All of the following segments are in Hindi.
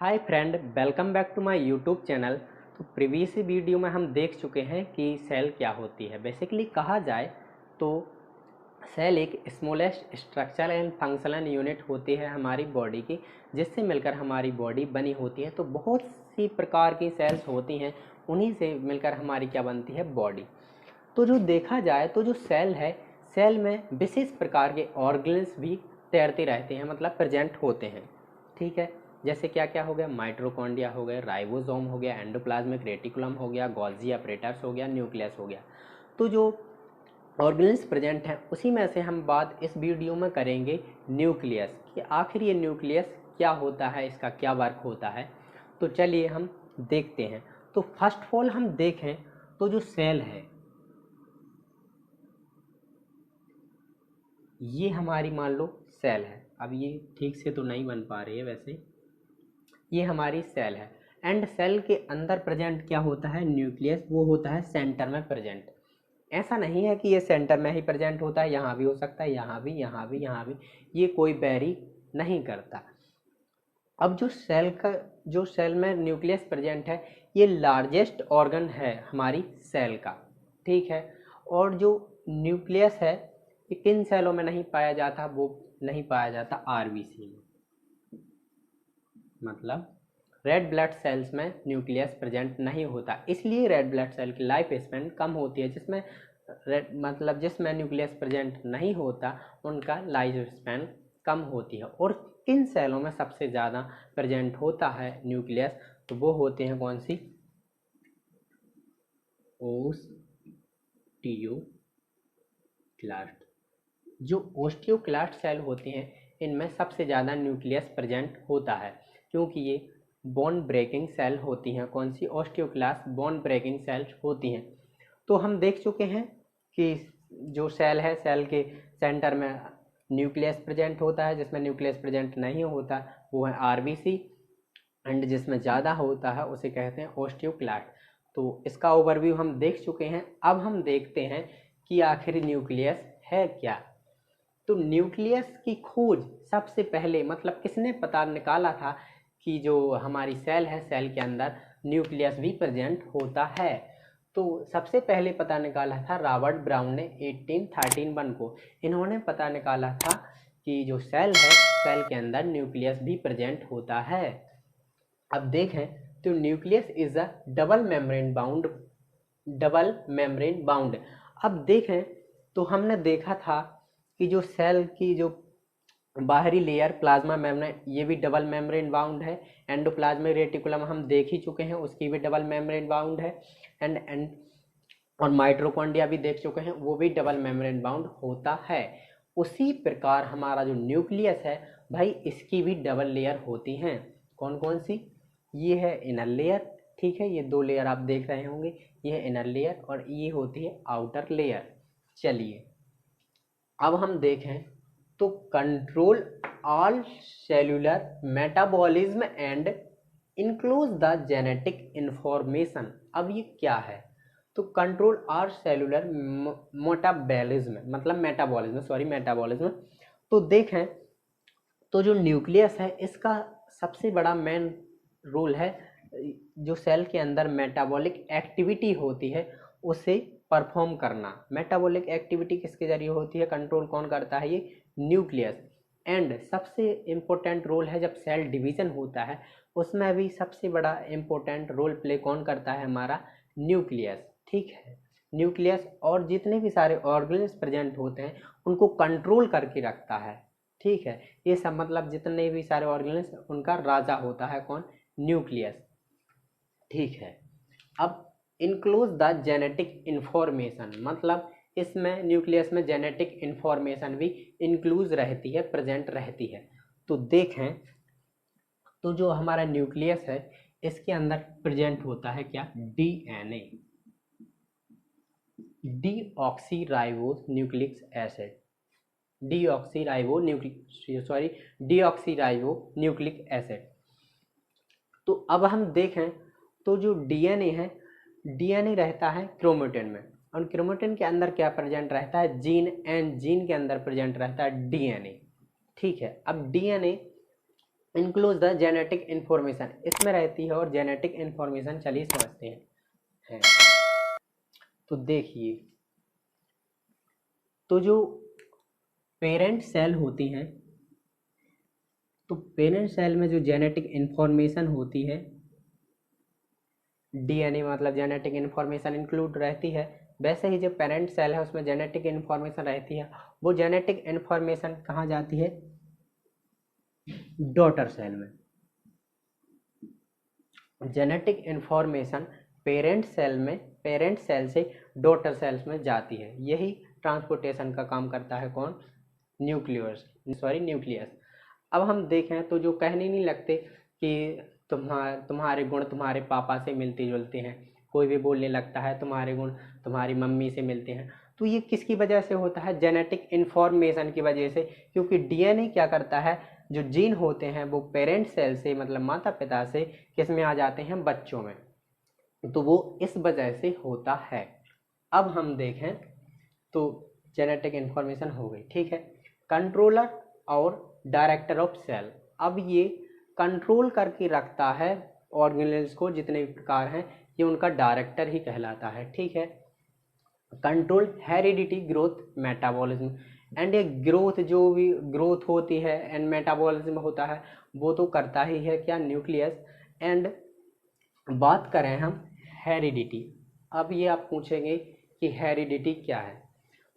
Hi friend, welcome back to my YouTube channel. तो प्रीवियस वीडियो में हम देख चुके हैं कि सेल क्या होती है। बेसिकली कहा जाए तो सेल एक smallest structural and functional unit होती है हमारी बॉडी की, जिससे मिलकर हमारी बॉडी बनी होती है। तो बहुत सी प्रकार की सेल्स होती हैं, उन्हीं से मिलकर हमारी क्या बनती है, बॉडी। तो जो देखा जाए तो जो सेल है, सेल में विशेष प्रकार के ऑर्गन्स भी तैरते रहते हैं, मतलब प्रेजेंट होते हैं। ठीक है, जैसे क्या क्या हो गया, माइटोकॉन्ड्रिया हो गए, राइबोसोम हो गया, एंडोप्लाज्मिक रेटिकुलम हो गया, गोल्गी अपरेटस हो गया, न्यूक्लियस हो गया। तो जो ऑर्गन्स प्रेजेंट हैं उसी में से हम बात इस वीडियो में करेंगे न्यूक्लियस कि आखिर ये न्यूक्लियस क्या होता है, इसका क्या वर्क होता है। तो चलिए हम देखते हैं। तो फर्स्ट ऑफ ऑल हम देखें तो जो सेल है, ये हमारी मान लो सेल है। अब ये ठीक से तो नहीं बन पा रही है, वैसे ये हमारी सेल है। एंड सेल के अंदर प्रेजेंट क्या होता है, न्यूक्लियस, वो होता है सेंटर में प्रेजेंट। ऐसा नहीं है कि ये सेंटर में ही प्रेजेंट होता है, यहाँ भी हो सकता है, यहाँ भी, यहाँ भी, यहाँ भी, ये कोई बैरी नहीं करता। अब जो सेल में न्यूक्लियस प्रेजेंट है, ये लार्जेस्ट ऑर्गन है हमारी सेल का। ठीक है, और जो न्यूक्लियस है ये किन सेलों में नहीं पाया जाता, वो नहीं पाया जाता आरबीसी में। मतलब रेड ब्लड सेल्स में न्यूक्लियस प्रेजेंट नहीं होता, इसलिए रेड ब्लड सेल की लाइफ स्पैन कम होती है। जिसमें जिसमें न्यूक्लियस प्रेजेंट नहीं होता उनका लाइफ स्पैन कम होती है। और किन सेलों में सबसे ज़्यादा प्रेजेंट होता है न्यूक्लियस, तो वो होते हैं कौन सी, ओस्टियोक्लास्ट। जो ओस्टियोक्लास्ट सेल होते हैं इनमें सबसे ज़्यादा न्यूक्लियस प्रेजेंट होता है, क्योंकि ये बोन ब्रेकिंग सेल होती हैं। कौन सी, ओस्टियोक्लास्ट बोन ब्रेकिंग सेल्स होती हैं। तो हम देख चुके हैं कि जो सेल है, सेल के सेंटर में न्यूक्लियस प्रेजेंट होता है, जिसमें न्यूक्लियस प्रेजेंट नहीं होता वो है आरबीसी, एंड जिसमें ज़्यादा होता है उसे कहते हैं ओस्टियोक्लास्ट। तो इसका ओवरव्यू हम देख चुके हैं। अब हम देखते हैं कि आखिर न्यूक्लियस है क्या। तो न्यूक्लियस की खोज सबसे पहले मतलब किसने पता निकाला था कि जो हमारी सेल है, सेल के अंदर न्यूक्लियस भी प्रेजेंट होता है। तो सबसे पहले पता निकाला था रॉबर्ट ब्राउन ने 1831 को। इन्होंने पता निकाला था कि जो सेल है, सेल के अंदर न्यूक्लियस भी प्रेजेंट होता है। अब देखें तो nucleus is a double membrane bound. अब देखें तो हमने देखा था कि जो सेल की जो बाहरी लेयर प्लाज्मा मेम्ब्रेन, ये भी डबल मेम्ब्रेन बाउंड है। एंडोप्लाज्मिक रेटिकुलम हम देख ही चुके हैं, उसकी भी डबल मेम्ब्रेन बाउंड है। एंड और माइटोकॉन्ड्रिया भी देख चुके हैं, वो भी डबल मेम्ब्रेन बाउंड होता है। उसी प्रकार हमारा जो न्यूक्लियस है भाई, इसकी भी डबल लेयर होती हैं। कौन कौन सी, ये है इनर लेयर। ठीक है, ये दो लेयर आप देख रहे होंगे, ये है इनर लेयर और ये होती है आउटर लेयर। चलिए अब हम देखें तो control all cellular metabolism and includes the genetic information. अब ये क्या है, तो कंट्रोल ऑल सेल्यूलर मेटाबॉलिज्म, मतलब मेटाबॉलिज्म। तो देखें तो जो न्यूक्लियस है इसका सबसे बड़ा मेन रोल है, जो सेल के अंदर मेटाबॉलिक एक्टिविटी होती है उसे परफॉर्म करना। मेटाबॉलिक एक्टिविटी किसके जरिए होती है, कंट्रोल कौन करता है, ये न्यूक्लियस। एंड सबसे इम्पोर्टेंट रोल है जब सेल डिवीजन होता है, उसमें भी सबसे बड़ा इम्पोर्टेंट रोल प्ले कौन करता है, हमारा न्यूक्लियस। ठीक है, न्यूक्लियस और जितने भी सारे ऑर्गन्स प्रेजेंट होते हैं उनको कंट्रोल करके रखता है। ठीक है, ये सब मतलब जितने भी सारे ऑर्गन्स उनका राजा होता है कौन, न्यूक्लियस। ठीक है, अब इंक्लूज द जेनेटिक इंफॉर्मेशन, मतलब इसमें न्यूक्लियस में जेनेटिक इंफॉर्मेशन भी इंक्लूज रहती है, प्रेजेंट रहती है। तो देखें तो जो हमारा न्यूक्लियस है इसके अंदर प्रेजेंट होता है क्या, DNA, deoxyribose nucleic acid, deoxyribo nucleic acid. तो अब हम देखें तो जो डीएनए है, डीएनए रहता है क्रोमेटिन में, और क्रोमेटिन के अंदर क्या प्रेजेंट रहता है, जीन, एंड जीन के अंदर प्रेजेंट रहता है डीएनए। ठीक है, अब DNA include the genetic information, इसमें रहती है, और जेनेटिक इंफॉर्मेशन चलिए समझते हैं। तो देखिए, तो जो पेरेंट सेल होती हैं, तो पेरेंट सेल में जो जेनेटिक इंफॉर्मेशन होती है, डीएनए मतलब जेनेटिक इंफॉर्मेशन इंक्लूड रहती है, वैसे ही जो पेरेंट सेल है उसमें जेनेटिक इंफॉर्मेशन रहती है। वो जेनेटिक इंफॉर्मेशन कहाँ जाती है? डॉटर सेल में। जेनेटिक इंफॉर्मेशन पेरेंट सेल से डॉटर सेल्स में जाती है। यही ट्रांसपोर्टेशन का काम करता है कौन? न्यूक्लियस। अब हम देखें तो जो कहने नहीं लगते कि तुम्हारे गुण तुम्हारे पापा से मिलते जुलते हैं, कोई भी बोलने लगता है तुम्हारे गुण तुम्हारी मम्मी से मिलते हैं, तो ये किसकी वजह से होता है? जेनेटिक इंफॉर्मेशन की वजह से। क्योंकि डीएनए क्या करता है, जो जीन होते हैं वो पेरेंट सेल से मतलब माता पिता से किस में आ जाते हैं? बच्चों में। तो वो इस वजह से होता है। अब हम देखें तो जेनेटिक इंफॉर्मेशन हो गई, ठीक है। कंट्रोलर और डायरेक्टर ऑफ सेल, अब ये कंट्रोल करके रखता है ऑर्गेनेल्स को, जितने भी प्रकार हैं, ये उनका डायरेक्टर ही कहलाता है, ठीक है। Control heredity, growth, metabolism, and ये ग्रोथ जो भी ग्रोथ होती है एंड मेटाबॉलिज्म होता है वो तो करता ही है क्या? न्यूक्लियस। एंड बात करें हम हेरिडिटी, अब ये आप पूछेंगे कि हेरिडिटी क्या है?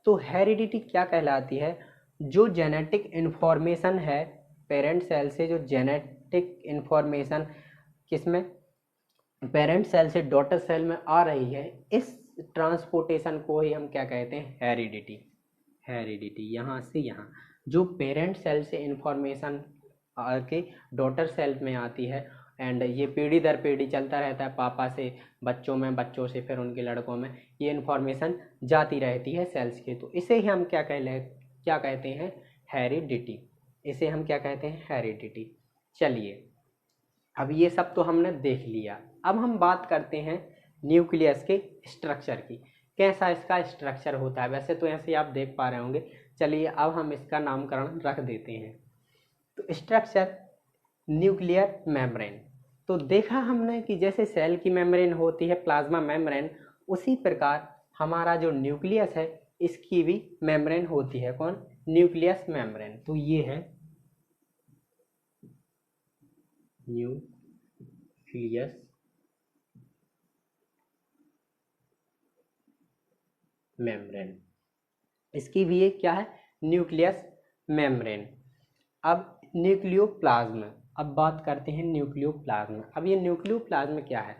तो हेरिडिटी क्या कहलाती है? जो जेनेटिक इन्फॉर्मेशन है पेरेंट सेल से, जो जेनेटिक इन्फॉर्मेशन किसमें? पेरेंट सेल से डॉटर सेल में आ रही है, इस ट्रांसपोर्टेशन को ही हम क्या कहते हैं? हेरिडिटी। यहाँ से यहाँ जो पेरेंट सेल से इंफॉर्मेशन आके डॉटर सेल में आती है, एंड ये पीढ़ी दर पीढ़ी चलता रहता है, पापा से बच्चों में, बच्चों से फिर उनके लड़कों में, ये इन्फॉर्मेशन जाती रहती है सेल्स के। तो इसे ही हम क्या कहते हैं? हेरिडिटी। इसे हम क्या कहते हैं? हेरिडिटी। चलिए, अब ये सब तो हमने देख लिया। अब हम बात करते हैं न्यूक्लियस के स्ट्रक्चर की, कैसा इसका स्ट्रक्चर होता है। वैसे तो ऐसे आप देख पा रहे होंगे, चलिए अब हम इसका नामकरण रख देते हैं। तो स्ट्रक्चर न्यूक्लियर मेम्ब्रेन, तो देखा हमने कि जैसे सेल की मेम्ब्रेन होती है प्लाज्मा मेम्ब्रेन, उसी प्रकार हमारा जो न्यूक्लियस है इसकी भी मेम्ब्रेन होती है। कौन? Nucleus membrane. तो ये है न्यूक्लियस मेम्ब्रेन, इसकी भी एक क्या है? Nucleus membrane. अब न्यूक्लियोप्लाज्म, अब बात करते हैं न्यूक्लियोप्लाज्म। अब ये न्यूक्लियोप्लाज्म क्या है?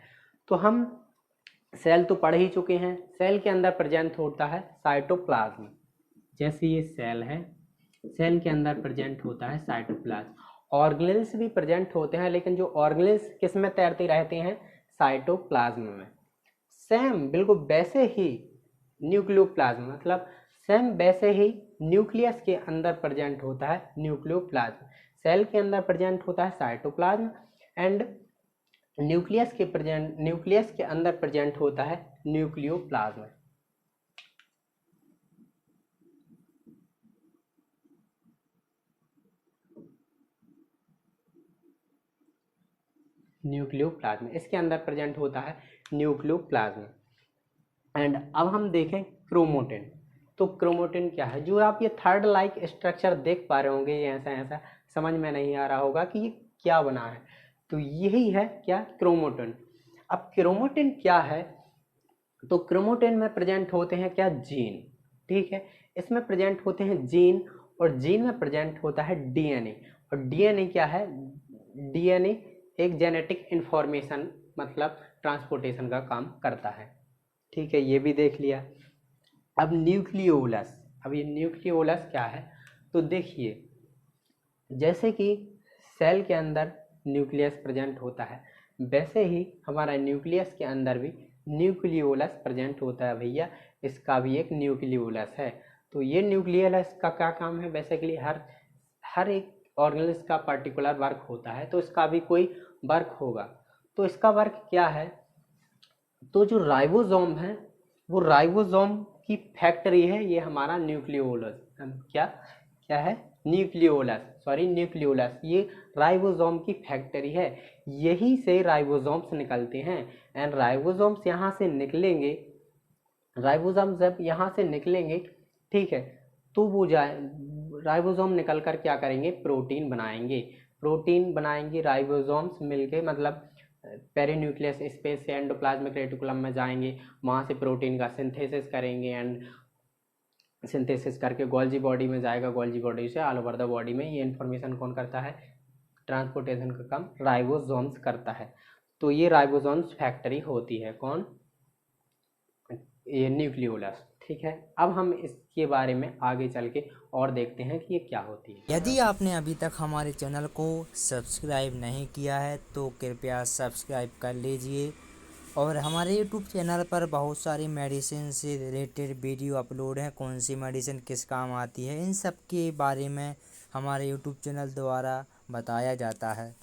तो हम सेल तो पढ़ ही चुके हैं, सेल के अंदर प्रेजेंट होता है साइटोप्लाज्म। जैसे ये सेल है, सेल के अंदर प्रेजेंट होता है साइटोप्लाज्म। ऑर्गेनेल्स भी प्रेजेंट होते हैं, लेकिन जो ऑर्गेनेल्स किस में तैरते रहते हैं? साइटोप्लाज्म में। सेम बिल्कुल वैसे ही न्यूक्लियोप्लाज्म, मतलब सेम वैसे ही न्यूक्लियस के अंदर प्रेजेंट होता है न्यूक्लियोप्लाज्म। सेल के अंदर प्रेजेंट होता है साइटोप्लाज्म, एंड न्यूक्लियस के अंदर प्रेजेंट होता है न्यूक्लियोप्लाज्म। न्यूक्लियोप्लाज्म इसके अंदर प्रेजेंट होता है न्यूक्लियोप्लाज्म। एंड अब हम देखें क्रोमोटिन। तो क्रोमोटिन क्या है? जो आप ये थर्ड लाइक स्ट्रक्चर देख पा रहे होंगे, ये ऐसा ऐसा समझ में नहीं आ रहा होगा कि ये क्या बना है, तो यही है क्या? क्रोमोटिन। अब क्रोमोटिन क्या है? तो क्रोमोटिन में प्रेजेंट होते हैं क्या? जीन, ठीक है। इसमें प्रेजेंट होते हैं जीन, और जीन में प्रेजेंट होता है डीएनए। और डीएनए क्या है? डीएनए एक जेनेटिक इंफॉर्मेशन मतलब ट्रांसपोर्टेशन का काम करता है, ठीक है। ये भी देख लिया। अब न्यूक्लियोलस, अब ये न्यूक्लियोलस क्या है? तो देखिए, जैसे कि सेल के अंदर न्यूक्लियस प्रेजेंट होता है, वैसे ही हमारा न्यूक्लियस के अंदर भी न्यूक्लियोलस प्रेजेंट होता है भैया। इसका भी एक न्यूक्लियोलस है। तो ये न्यूक्लियोलस का क्या काम है? बेसिकली हर एक ऑर्गेनेल्स का पर्टिकुलर वर्क होता है, तो इसका भी कोई वर्क होगा। तो इसका वर्क क्या है? तो जो राइबोसोम है, वो राइबोसोम की फैक्ट्री है ये हमारा न्यूक्लियोलस। क्या? क्या है, न्यूक्लियोलस, सॉरी न्यूक्लियोलस, ये राइबोसोम की फैक्ट्री है, यही से राइबोसोम्स निकलते हैं। एंड राइबोसोम्स यहाँ से निकलेंगे, राइबोसोम जब यहाँ से निकलेंगे, ठीक है, तो वो जाए, राइबोसोम निकल कर क्या करेंगे, प्रोटीन बनाएंगे, प्रोटीन बनाएंगे राइबोसोम्स मिलके, मतलब पेरीन्यूक्लियस स्पेस से एंडोप्लाज्मिक रेटिकुलम में जाएंगे, वहाँ से प्रोटीन का सिंथेसिस करेंगे, एंड सिंथेसिस करके गोल्जी बॉडी में जाएगा, गोल्जी बॉडी से ऑल ओवर द बॉडी में, ये इन्फॉर्मेशन कौन करता है, ट्रांसपोर्टेशन का काम राइबोसोम्स करता है। तो ये राइबोसोम्स फैक्ट्री होती है, कौन, ये न्यूक्लियोलस। ठीक है, अब हम इसके बारे में आगे चल के और देखते हैं कि ये क्या होती है। यदि आपने अभी तक हमारे चैनल को सब्सक्राइब नहीं किया है तो कृपया सब्सक्राइब कर लीजिए, और हमारे यूट्यूब चैनल पर बहुत सारी मेडिसिन से रिलेटेड वीडियो अपलोड हैं, कौन सी मेडिसिन किस काम आती है इन सब के बारे में हमारे यूट्यूब चैनल द्वारा बताया जाता है।